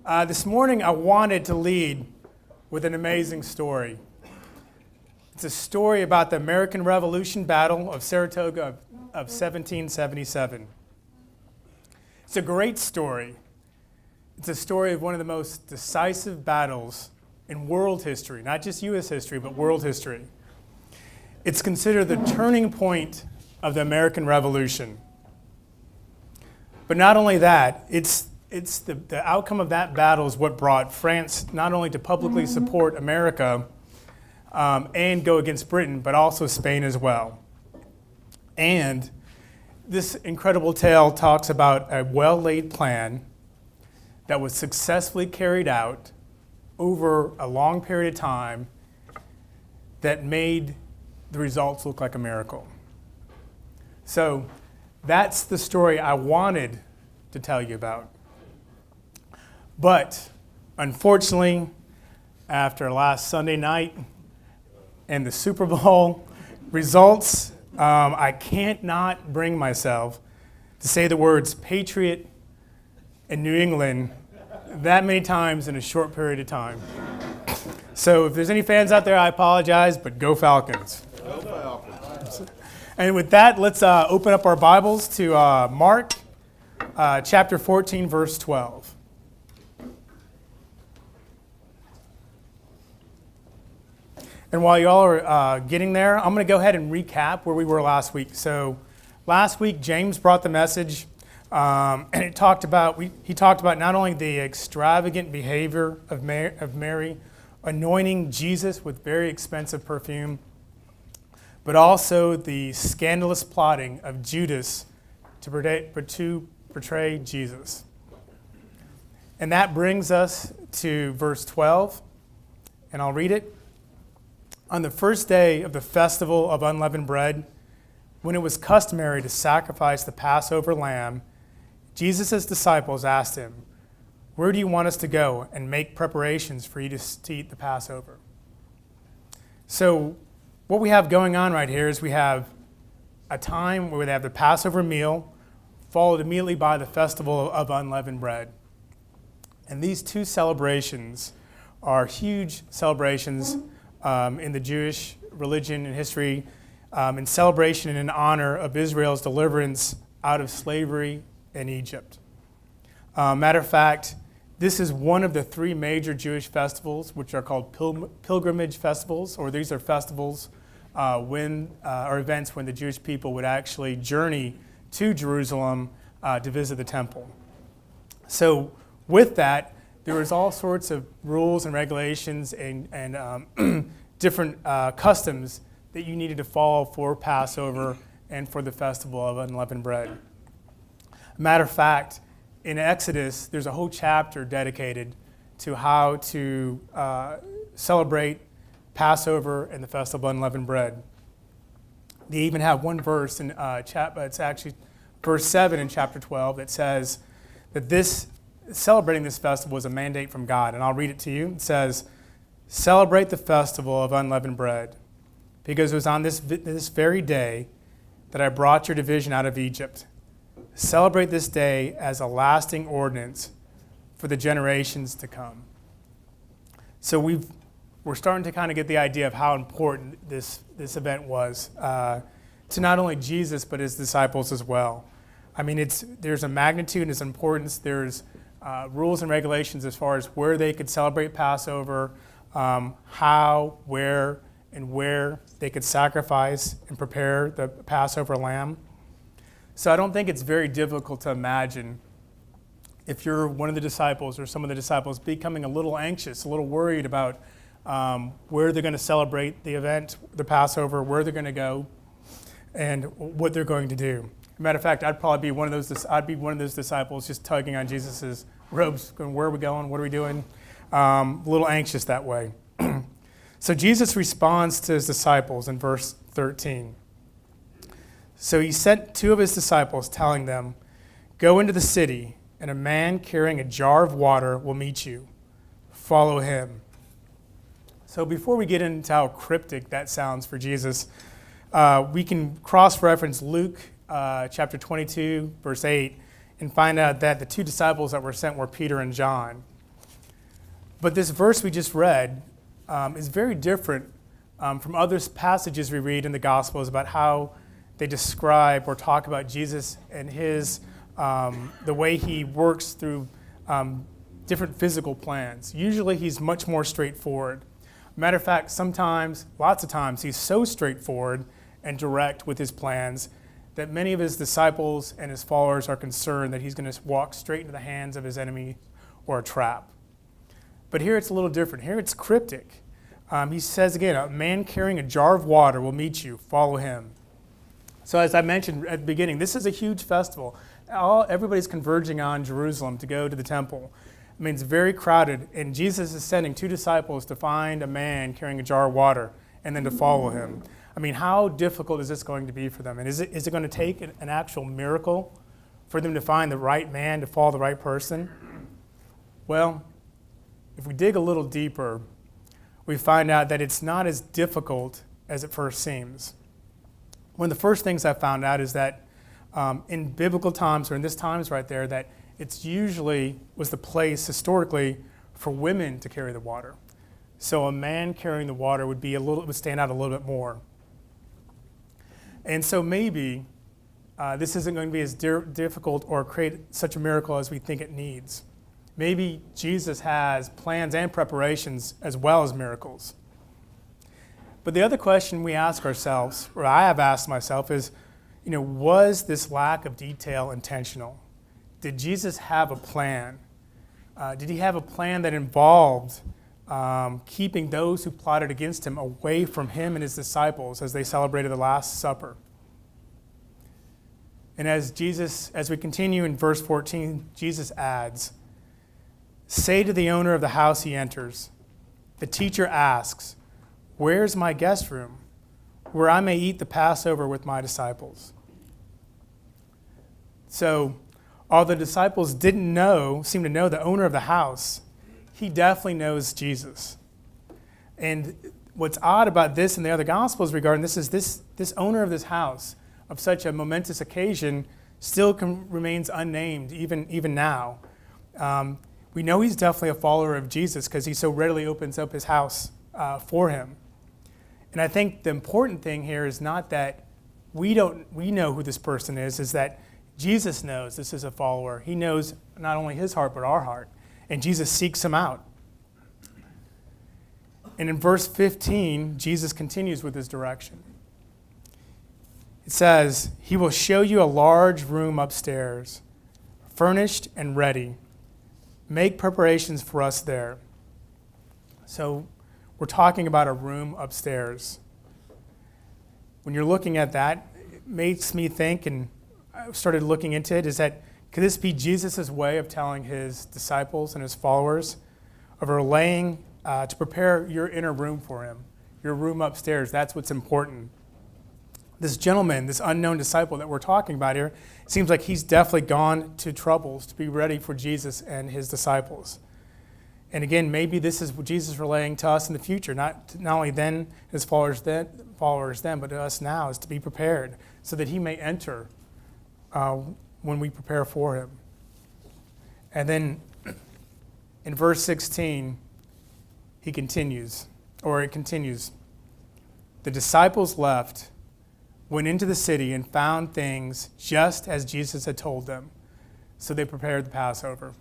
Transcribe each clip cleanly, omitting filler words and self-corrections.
This morning I wanted to lead with an amazing story. It's a story about the American Revolution Battle of Saratoga of 1777. It's a great story. It's a story of one of the most decisive battles in world history, not just U.S. history, but world history. It's considered the turning point of the American Revolution. But not only that, it's the outcome of that battle is what brought France not only to publicly support America and go against Britain, but also Spain as well. And this incredible tale talks about a well-laid plan that was successfully carried out over a long period of time that made the results look like a miracle. So that's the story I wanted to tell you about. But unfortunately, after last Sunday night and the Super Bowl results, I can't not bring myself to say the words Patriot and New England that many times in a short period of time. So if there's any fans out there, I apologize, but go Falcons. Go Falcons. And with that, let's open up our Bibles to Mark chapter 14, verse 12. And while y'all are getting there, I'm going to go ahead and recap where we were last week. So last week, James brought the message, and he talked about not only the extravagant behavior of Mary anointing Jesus with very expensive perfume, but also the scandalous plotting of Judas to portray Jesus. And that brings us to verse 12, and I'll read it. On the first day of the festival of unleavened bread, when it was customary to sacrifice the Passover lamb, Jesus' disciples asked him, "Where do you want us to go and make preparations for you to eat the Passover?" So what we have going on right here is we have a time where they have the Passover meal, followed immediately by the festival of unleavened bread. And these two celebrations are huge celebrations in the Jewish religion and history, in celebration and in honor of Israel's deliverance out of slavery in Egypt. Matter of fact, this is one of the three major Jewish festivals, which are called pilgrimage festivals, or these are festivals or events when the Jewish people would actually journey to Jerusalem to visit the temple. So with that, there was all sorts of rules and regulations and different customs that you needed to follow for Passover and for the festival of unleavened bread. Matter of fact, in Exodus, there's a whole chapter dedicated to how to celebrate Passover and the festival of unleavened bread. They even have one verse in it's actually verse 7 in chapter 12 that says that celebrating this festival is a mandate from God. And I'll read it to you. It says, "Celebrate the festival of unleavened bread, because it was on this very day that I brought your division out of Egypt. Celebrate this day as a lasting ordinance for the generations to come." So we're starting to kind of get the idea of how important this event was to not only Jesus, but his disciples as well. I mean, there's a magnitude and its importance. There's rules and regulations as far as where they could celebrate Passover, how, where, and where they could sacrifice and prepare the Passover lamb. So I don't think it's very difficult to imagine if you're one of the disciples or some of the disciples becoming a little anxious, a little worried about where they're going to celebrate the event, the Passover, where they're going to go, and what they're going to do. Matter of fact, I'd probably be one of those disciples just tugging on Jesus' robes, going, "Where are we going? What are we doing?" A little anxious that way. So Jesus responds to his disciples in verse 13. So he sent two of his disciples, telling them, "Go into the city, and a man carrying a jar of water will meet you. Follow him." So before we get into how cryptic that sounds for Jesus, we can cross-reference Luke chapter 22, verse 8, and find out that the two disciples that were sent were Peter and John. But this verse we just read is very different from other passages we read in the Gospels about how they describe or talk about Jesus and his the way he works through different physical plans. Usually he's much more straightforward. Matter of fact, sometimes, lots of times, he's so straightforward and direct with his plans that many of his disciples and his followers are concerned that he's going to walk straight into the hands of his enemy or a trap. But here it's a little different. Here it's cryptic. He says again, a man carrying a jar of water will meet you, follow him. So as I mentioned at the beginning, this is a huge festival. Everybody's converging on Jerusalem to go to the temple. I mean, it's very crowded, and Jesus is sending 2 disciples to find a man carrying a jar of water and then to follow him. I mean, how difficult is this going to be for them? And is it going to take an actual miracle for them to find the right man, to follow the right person? Well, if we dig a little deeper, we find out that it's not as difficult as it first seems. One of the first things I found out is that in biblical times, or in this times right there, that it's usually was the place historically for women to carry the water. So a man carrying the water would stand out a little bit more. And so maybe this isn't going to be as difficult or create such a miracle as we think it needs. Maybe Jesus has plans and preparations as well as miracles. But the other question we ask ourselves, or I have asked myself, is, was this lack of detail intentional? Did Jesus have a plan? Did he have a plan that involved keeping those who plotted against him away from him and his disciples as they celebrated the Last Supper? And as we continue in verse 14, Jesus adds, "Say to the owner of the house he enters, the teacher asks, 'Where's my guest room, where I may eat the Passover with my disciples?'" So, although the disciples seem to know the owner of the house, he definitely knows Jesus. And what's odd about this and the other Gospels regarding this is this owner of this house, of such a momentous occasion, still remains unnamed even now. We know he's definitely a follower of Jesus because he so readily opens up his house for him. And I think the important thing here is not that we know who this person is that Jesus knows this is a follower. He knows not only his heart, but our heart. And Jesus seeks him out. And in verse 15, Jesus continues with his direction. It says, "He will show you a large room upstairs, furnished and ready. Make preparations for us there." So we're talking about a room upstairs. When you're looking at that, it makes me think, and I started looking into it, is that could this be Jesus' way of telling his disciples and his followers of relaying to prepare your inner room for him, your room upstairs? That's what's important. This gentleman, this unknown disciple that we're talking about here, it seems like he's definitely gone to troubles to be ready for Jesus and his disciples. And again, maybe this is what Jesus is relaying to us in the future, not only then his followers then, but to us now, is to be prepared so that he may enter when we prepare for him. And then in verse 16, it continues. "The disciples left, went into the city, and found things just as Jesus had told them. So they prepared the Passover."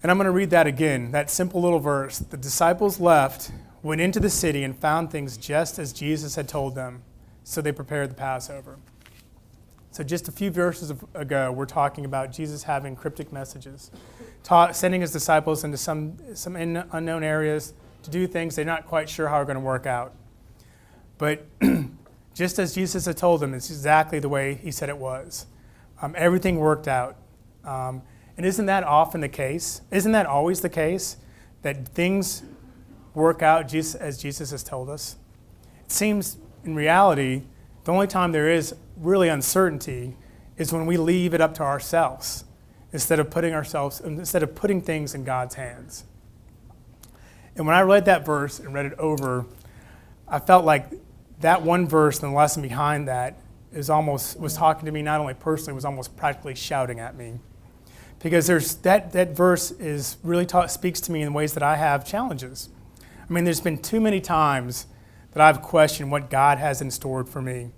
And I'm going to read that again, that simple little verse. "The disciples left, went into the city, and found things just as Jesus had told them. So they prepared the Passover." So just a few verses ago, we're talking about Jesus having cryptic messages, sending his disciples into some unknown areas to do things they're not quite sure how are going to work out. But just as Jesus had told them, it's exactly the way he said it was. Everything worked out. And isn't that often the case? Isn't that always the case, that things work out just as Jesus has told us? It seems, in reality, the only time there is really uncertainty is when we leave it up to ourselves instead of putting things in God's hands. And when I read that verse and read it over, I felt like that one verse and the lesson behind that was talking to me not only personally, it was almost practically shouting at me. because that verse is really speaks to me in ways that I have challenges. I mean, there's been too many times that I've questioned what God has in store for me.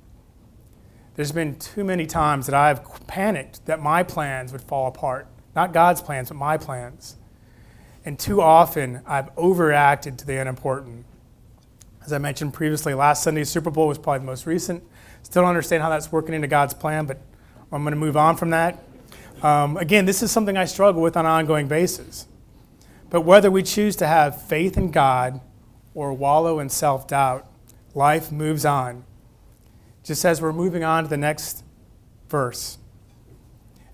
There's been too many times that I've panicked that my plans would fall apart. Not God's plans, but my plans. And too often, I've overreacted to the unimportant. As I mentioned previously, last Sunday's Super Bowl was probably the most recent. Still don't understand how that's working into God's plan, but I'm going to move on from that. Again, this is something I struggle with on an ongoing basis. But whether we choose to have faith in God or wallow in self-doubt, life moves on. Just as we're moving on to the next verse.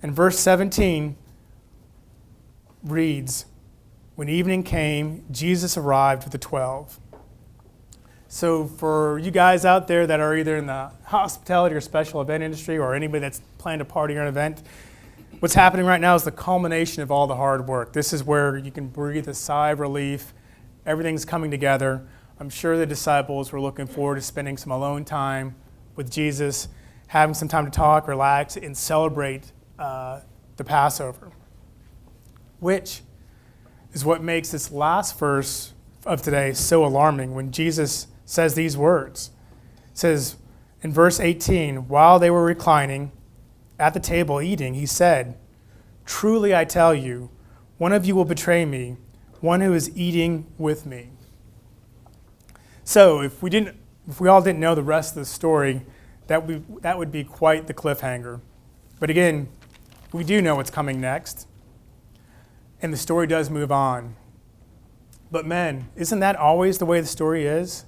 And verse 17 reads, "When evening came, Jesus arrived with the 12. So for you guys out there that are either in the hospitality or special event industry or anybody that's planned a party or an event, what's happening right now is the culmination of all the hard work. This is where you can breathe a sigh of relief. Everything's coming together. I'm sure the disciples were looking forward to spending some alone time with Jesus, having some time to talk, relax, and celebrate the Passover, which is what makes this last verse of today so alarming when Jesus says these words. It says in verse 18, while they were reclining at the table eating, he said, "Truly I tell you, one of you will betray me, one who is eating with me." So if we all didn't know the rest of the story, that would be quite the cliffhanger. But again, we do know what's coming next, and the story does move on. But men, isn't that always the way the story is?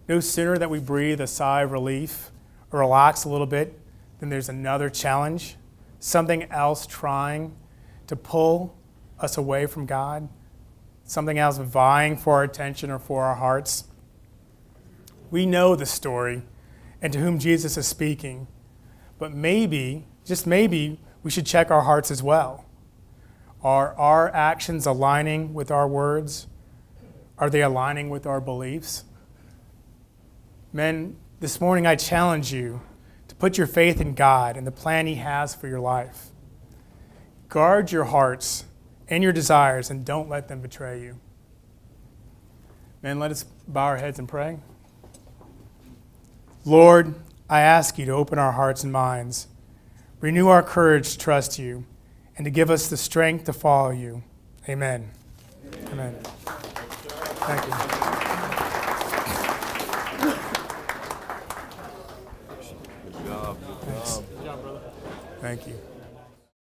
No sooner that we breathe a sigh of relief or relax a little bit, then there's another challenge, something else trying to pull us away from God, something else vying for our attention or for our hearts. We know the story and to whom Jesus is speaking, but maybe, just maybe, we should check our hearts as well. Are our actions aligning with our words? Are they aligning with our beliefs? Men, this morning I challenge you to put your faith in God and the plan He has for your life. Guard your hearts and your desires and don't let them betray you. Men, let us bow our heads and pray. Lord, I ask you to open our hearts and minds, renew our courage to trust you, and to give us the strength to follow you. Amen. Amen. Thank you. Good job. Thank you.